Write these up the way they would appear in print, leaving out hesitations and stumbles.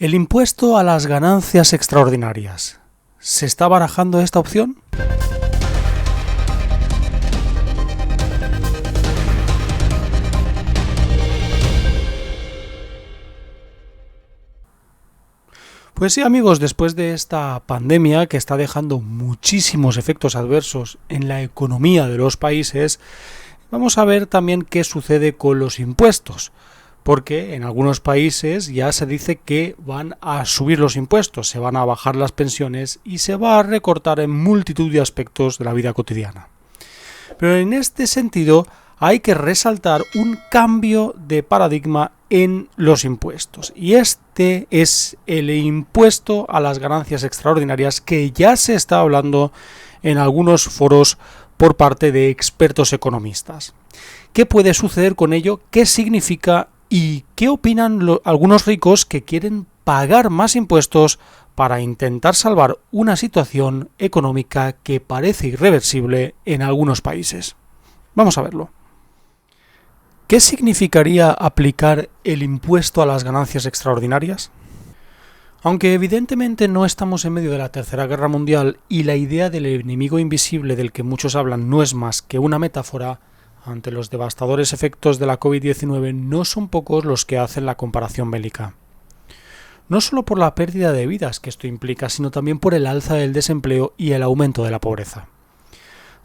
El impuesto a las ganancias extraordinarias. ¿Se está barajando esta opción? Pues sí, amigos, después de esta pandemia que está dejando muchísimos efectos adversos en la economía de los países, vamos a ver también qué sucede con los impuestos. Porque en algunos países ya se dice que van a subir los impuestos, se van a bajar las pensiones y se va a recortar en multitud de aspectos de la vida cotidiana. Pero en este sentido hay que resaltar un cambio de paradigma en los impuestos. Y este es el impuesto a las ganancias extraordinarias que ya se está hablando en algunos foros por parte de expertos economistas. ¿Qué puede suceder con ello? ¿Qué significa? ¿Y qué opinan algunos ricos que quieren pagar más impuestos para intentar salvar una situación económica que parece irreversible en algunos países? Vamos a verlo. ¿Qué significaría aplicar el impuesto a las ganancias extraordinarias? Aunque evidentemente no estamos en medio de la Tercera Guerra Mundial y la idea del enemigo invisible del que muchos hablan no es más que una metáfora, ante los devastadores efectos de la COVID-19 no son pocos los que hacen la comparación bélica. No solo por la pérdida de vidas que esto implica, sino también por el alza del desempleo y el aumento de la pobreza.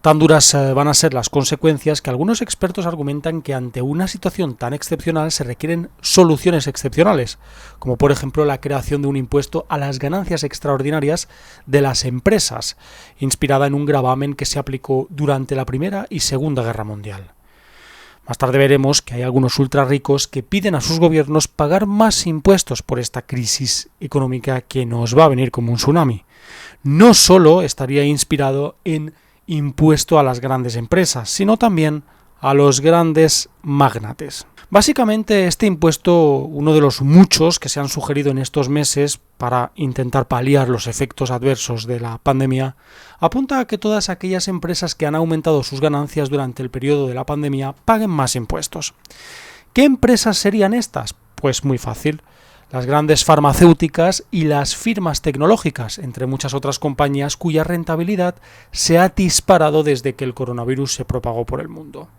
Tan duras van a ser las consecuencias que algunos expertos argumentan que ante una situación tan excepcional se requieren soluciones excepcionales, como por ejemplo la creación de un impuesto a las ganancias extraordinarias de las empresas, inspirada en un gravamen que se aplicó durante la Primera y Segunda Guerra Mundial. Más tarde veremos que hay algunos ultrarricos que piden a sus gobiernos pagar más impuestos por esta crisis económica que nos va a venir como un tsunami. No solo estaría inspirado en impuesto a las grandes empresas, sino también a los grandes magnates. Básicamente este impuesto, uno de los muchos que se han sugerido en estos meses para intentar paliar los efectos adversos de la pandemia, apunta a que todas aquellas empresas que han aumentado sus ganancias durante el periodo de la pandemia paguen más impuestos. ¿Qué empresas serían estas? Pues muy fácil. Las grandes farmacéuticas y las firmas tecnológicas, entre muchas otras compañías cuya rentabilidad se ha disparado desde que el coronavirus se propagó por el mundo.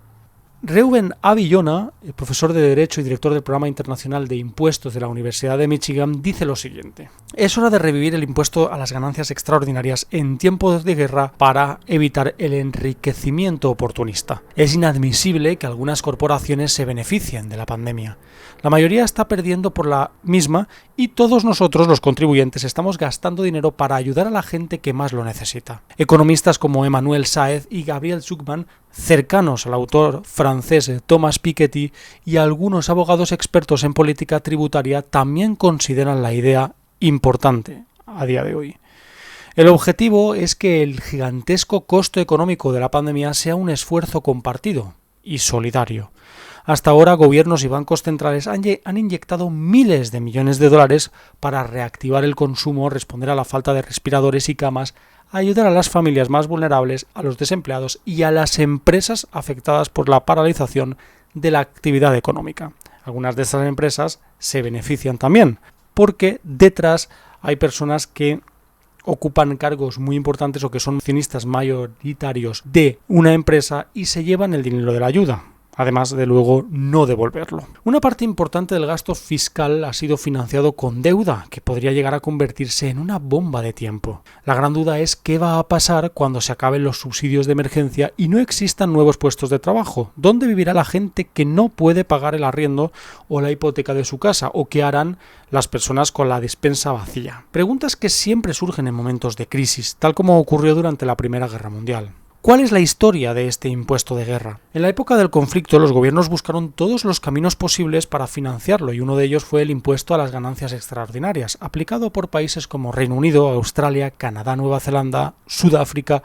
Reuben A. Villona, profesor de Derecho y director del Programa Internacional de Impuestos de la Universidad de Michigan, dice lo siguiente: es hora de revivir el impuesto a las ganancias extraordinarias en tiempos de guerra para evitar el enriquecimiento oportunista. Es inadmisible que algunas corporaciones se beneficien de la pandemia. La mayoría está perdiendo por la misma y todos nosotros, los contribuyentes, estamos gastando dinero para ayudar a la gente que más lo necesita. Economistas como Emmanuel Saez y Gabriel Zucman, cercanos al autor francés Thomas Piketty, y algunos abogados expertos en política tributaria también consideran la idea importante a día de hoy. El objetivo es que el gigantesco costo económico de la pandemia sea un esfuerzo compartido y solidario. Hasta ahora, gobiernos y bancos centrales han inyectado miles de millones de dólares para reactivar el consumo, responder a la falta de respiradores y camas, ayudar a las familias más vulnerables, a los desempleados y a las empresas afectadas por la paralización de la actividad económica. Algunas de estas empresas se benefician también, porque detrás hay personas que ocupan cargos muy importantes o que son accionistas mayoritarios de una empresa y se llevan el dinero de la ayuda. Además de luego no devolverlo. Una parte importante del gasto fiscal ha sido financiado con deuda, que podría llegar a convertirse en una bomba de tiempo. La gran duda es qué va a pasar cuando se acaben los subsidios de emergencia y no existan nuevos puestos de trabajo. ¿Dónde vivirá la gente que no puede pagar el arriendo o la hipoteca de su casa? ¿O qué harán las personas con la despensa vacía? Preguntas que siempre surgen en momentos de crisis, tal como ocurrió durante la Primera Guerra Mundial. ¿Cuál es la historia de este impuesto de guerra? En la época del conflicto, los gobiernos buscaron todos los caminos posibles para financiarlo y uno de ellos fue el impuesto a las ganancias extraordinarias, aplicado por países como Reino Unido, Australia, Canadá, Nueva Zelanda, Sudáfrica,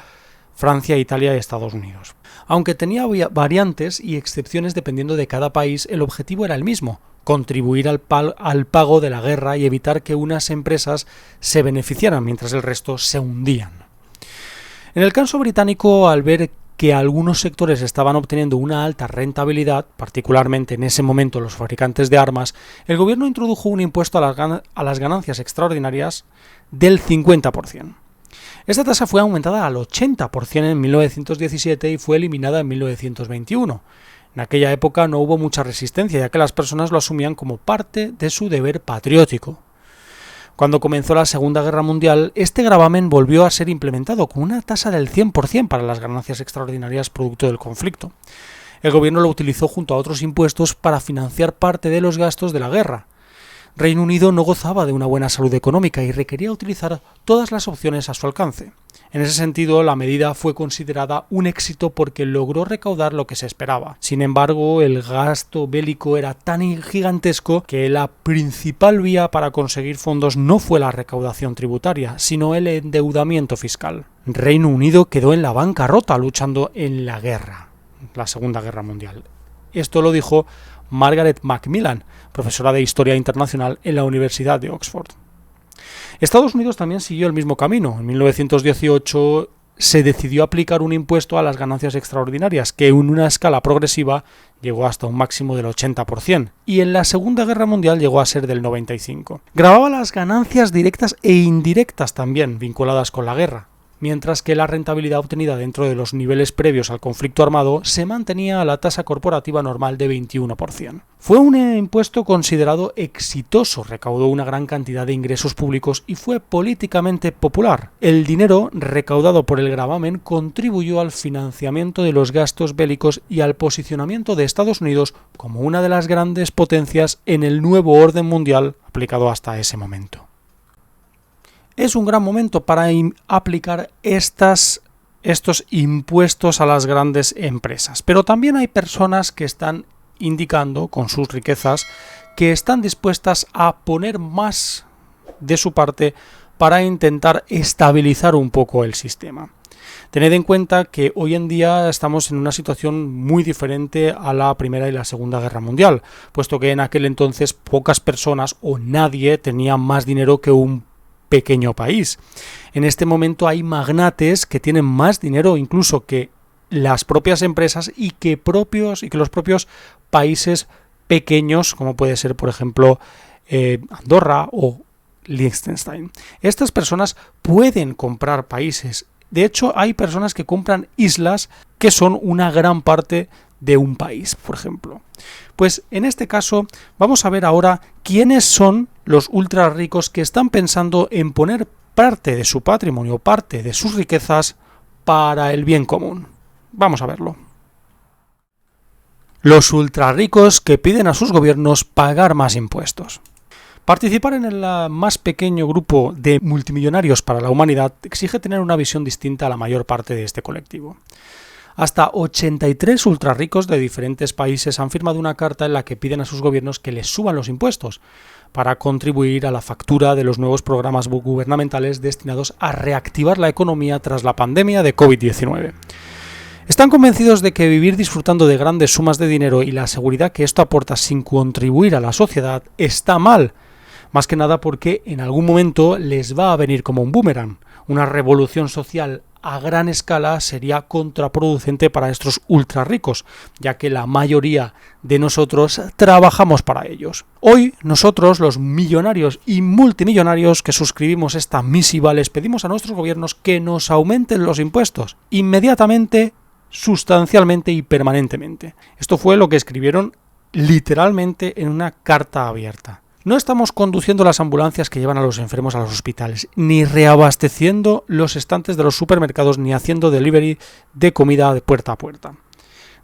Francia, Italia y Estados Unidos. Aunque tenía variantes y excepciones dependiendo de cada país, el objetivo era el mismo: contribuir al pago de la guerra y evitar que unas empresas se beneficiaran mientras el resto se hundían. En el caso británico, al ver que algunos sectores estaban obteniendo una alta rentabilidad, particularmente en ese momento los fabricantes de armas, el gobierno introdujo un impuesto a las ganancias extraordinarias del 50%. Esta tasa fue aumentada al 80% en 1917 y fue eliminada en 1921. En aquella época no hubo mucha resistencia, ya que las personas lo asumían como parte de su deber patriótico. Cuando comenzó la Segunda Guerra Mundial, este gravamen volvió a ser implementado con una tasa del 100% para las ganancias extraordinarias producto del conflicto. El gobierno lo utilizó junto a otros impuestos para financiar parte de los gastos de la guerra. Reino Unido no gozaba de una buena salud económica y requería utilizar todas las opciones a su alcance. En ese sentido, la medida fue considerada un éxito porque logró recaudar lo que se esperaba. Sin embargo, el gasto bélico era tan gigantesco que la principal vía para conseguir fondos no fue la recaudación tributaria, sino el endeudamiento fiscal. Reino Unido quedó en la bancarrota luchando en la guerra, la Segunda Guerra Mundial. Esto lo dijo Margaret Macmillan, profesora de Historia Internacional en la Universidad de Oxford. Estados Unidos también siguió el mismo camino. En 1918 se decidió aplicar un impuesto a las ganancias extraordinarias, que en una escala progresiva llegó hasta un máximo del 80%, y en la Segunda Guerra Mundial llegó a ser del 95%. Gravaba las ganancias directas e indirectas también vinculadas con la guerra, mientras que la rentabilidad obtenida dentro de los niveles previos al conflicto armado se mantenía a la tasa corporativa normal de 21%. Fue un impuesto considerado exitoso, recaudó una gran cantidad de ingresos públicos y fue políticamente popular. El dinero recaudado por el gravamen contribuyó al financiamiento de los gastos bélicos y al posicionamiento de Estados Unidos como una de las grandes potencias en el nuevo orden mundial aplicado hasta ese momento. Es un gran momento para aplicar estos impuestos a las grandes empresas. Pero también hay personas que están indicando con sus riquezas que están dispuestas a poner más de su parte para intentar estabilizar un poco el sistema. Tened en cuenta que hoy en día estamos en una situación muy diferente a la Primera y la Segunda Guerra Mundial, puesto que en aquel entonces pocas personas o nadie tenía más dinero que un pequeño país. En este momento hay magnates que tienen más dinero incluso que las propias empresas y que los propios países pequeños, como puede ser por ejemplo Andorra o Liechtenstein. Estas personas pueden comprar países. De hecho, hay personas que compran islas que son una gran parte de un país, por ejemplo. Pues en este caso vamos a ver ahora quiénes son los ultra ricos que están pensando en poner parte de su patrimonio, parte de sus riquezas para el bien común. Vamos a verlo. Los ultra ricos que piden a sus gobiernos pagar más impuestos. Participar en el más pequeño grupo de multimillonarios para la humanidad exige tener una visión distinta a la mayor parte de este colectivo. Hasta 83 ultrarricos de diferentes países han firmado una carta en la que piden a sus gobiernos que les suban los impuestos para contribuir a la factura de los nuevos programas gubernamentales destinados a reactivar la economía tras la pandemia de COVID-19. Están convencidos de que vivir disfrutando de grandes sumas de dinero y la seguridad que esto aporta sin contribuir a la sociedad está mal, más que nada porque en algún momento les va a venir como un boomerang. Una revolución social a gran escala sería contraproducente para estos ultra ricos, ya que la mayoría de nosotros trabajamos para ellos. Hoy nosotros, los millonarios y multimillonarios que suscribimos esta misiva, les pedimos a nuestros gobiernos que nos aumenten los impuestos inmediatamente, sustancialmente y permanentemente. Esto fue lo que escribieron literalmente en una carta abierta. No estamos conduciendo las ambulancias que llevan a los enfermos a los hospitales, ni reabasteciendo los estantes de los supermercados, ni haciendo delivery de comida de puerta a puerta,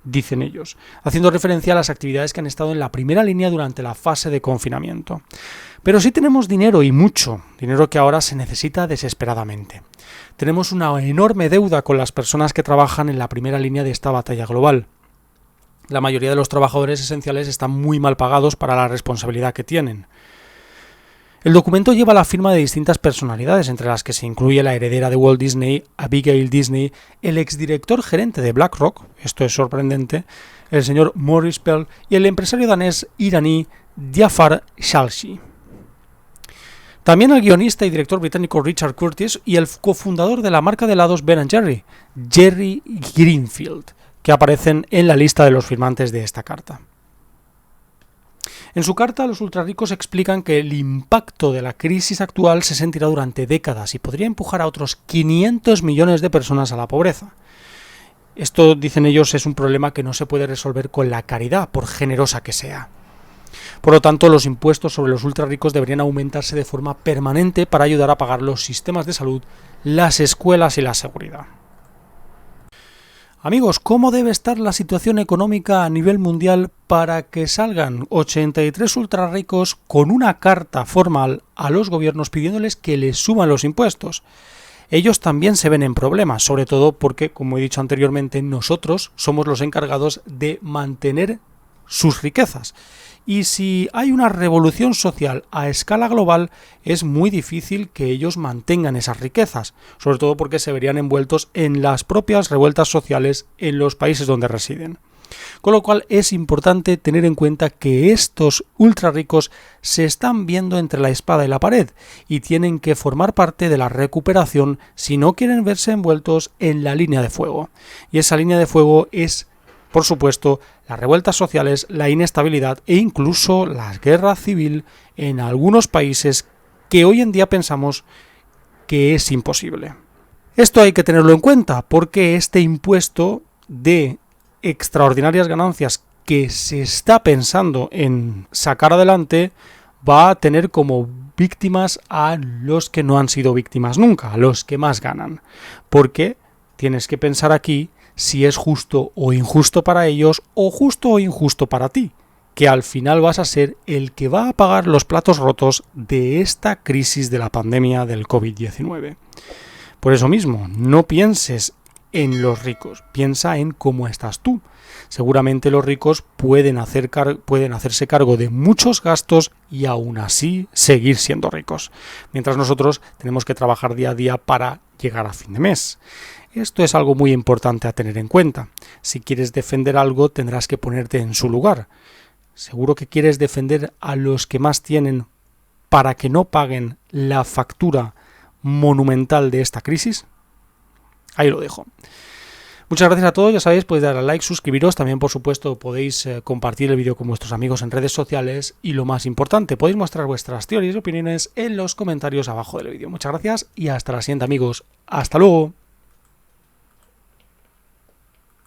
dicen ellos, haciendo referencia a las actividades que han estado en la primera línea durante la fase de confinamiento. Pero sí tenemos dinero, y mucho, dinero que ahora se necesita desesperadamente. Tenemos una enorme deuda con las personas que trabajan en la primera línea de esta batalla global. La mayoría de los trabajadores esenciales están muy mal pagados para la responsabilidad que tienen. El documento lleva la firma de distintas personalidades, entre las que se incluye la heredera de Walt Disney, Abigail Disney, el exdirector gerente de BlackRock, esto es sorprendente, el señor Maurice Pell y el empresario danés iraní Jafar Shalshi. También el guionista y director británico Richard Curtis y el cofundador de la marca de helados Ben & Jerry, Jerry Greenfield, que aparecen en la lista de los firmantes de esta carta. En su carta, los ultrarricos explican que el impacto de la crisis actual se sentirá durante décadas y podría empujar a otros 500 millones de personas a la pobreza. Esto, dicen ellos, es un problema que no se puede resolver con la caridad, por generosa que sea. Por lo tanto, los impuestos sobre los ultrarricos deberían aumentarse de forma permanente para ayudar a pagar los sistemas de salud, las escuelas y la seguridad. Amigos, ¿cómo debe estar la situación económica a nivel mundial para que salgan 83 ultrarricos con una carta formal a los gobiernos pidiéndoles que les suban los impuestos? Ellos también se ven en problemas, sobre todo porque, como he dicho anteriormente, nosotros somos los encargados de mantener sus riquezas. Y si hay una revolución social a escala global, es muy difícil que ellos mantengan esas riquezas, sobre todo porque se verían envueltos en las propias revueltas sociales en los países donde residen. Con lo cual es importante tener en cuenta que estos ultrarricos se están viendo entre la espada y la pared y tienen que formar parte de la recuperación si no quieren verse envueltos en la línea de fuego. Y esa línea de fuego es, por supuesto, las revueltas sociales, la inestabilidad e incluso la guerra civil en algunos países que hoy en día pensamos que es imposible. Esto hay que tenerlo en cuenta porque este impuesto de extraordinarias ganancias que se está pensando en sacar adelante va a tener como víctimas a los que no han sido víctimas nunca, a los que más ganan. Porque tienes que pensar aquí si es justo o injusto para ellos o justo o injusto para ti, que al final vas a ser el que va a pagar los platos rotos de esta crisis de la pandemia del COVID-19. Por eso mismo, no pienses en los ricos, piensa en cómo estás tú. Seguramente los ricos pueden hacerse cargo de muchos gastos y aún así seguir siendo ricos, mientras nosotros tenemos que trabajar día a día para llegar a fin de mes. Esto es algo muy importante a tener en cuenta. Si quieres defender algo, tendrás que ponerte en su lugar. ¿Seguro que quieres defender a los que más tienen para que no paguen la factura monumental de esta crisis? Ahí lo dejo. Muchas gracias a todos, ya sabéis, podéis darle a like, suscribiros, también por supuesto podéis compartir el vídeo con vuestros amigos en redes sociales y lo más importante, podéis mostrar vuestras teorías y opiniones en los comentarios abajo del vídeo. Muchas gracias y hasta la siguiente, amigos. Hasta luego.